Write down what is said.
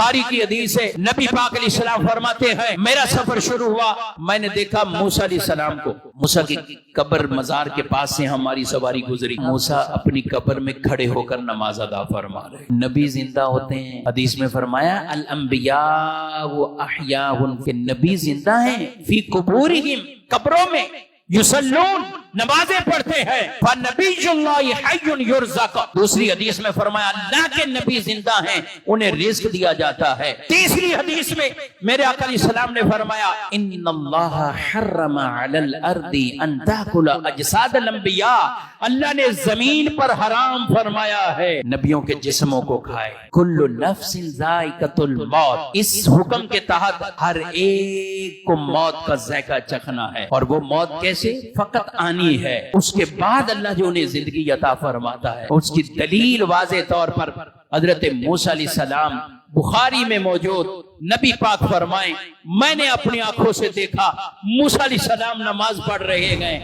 बुखारी की हदीस है, नबी पाक अलैहिस्सलाम फरमाते हैं मेरा सफर शुरू हुआ, मैंने देखा मूसा अलैहिस्सलाम को। मूसा की कब्र मजार के पास से हमारी सवारी गुजरी। मूसा अपनी कब्र में खड़े होकर नमाज अदा फरमा रहे। नबी जिंदा होते हैं। हदीस में फरमाया अल अंबिया व अहयाउन, के नबी जिंदा हैं फी कुबूरिहिम, कब्रों में, युसल्लून, नमाजें पढ़ते हैं। फनबीयुल्लाहि हय्युन युरज़क़, दूसरी हदीस में फरमाया अल्लाह के नबी जिंदा हैं, उन्हें रिज़्क दिया जाता है। तीसरी हदीस में मेरे आका अलैहिस्सलाम ने फरमाया इन्नल्लाह हर्रमा अलल अर्दी अन ताकुल अजसादल अंबिया, अल्लाह ने जमीन पर हराम फरमाया है नबियों के जिस्मों को खाए। कुल्लु नफ्सिन ज़ाइक़तुल मौत, इस हुक्म के तहत हर एक को मौत का जायका चखना है। और वो मौत कैसे? फकत आनी है, उसके बाद अल्लाह जो उन्हें जिंदगी अता फरमाता है। उसकी दलील वाज़े तौर पर हजरत मूसा अलैहिस्सलाम बुखारी में मौजूद, नबी पाक फरमाएं मैंने अपनी आंखों से देखा मूसा अलैहिस्सलाम नमाज पढ़ रहे गए,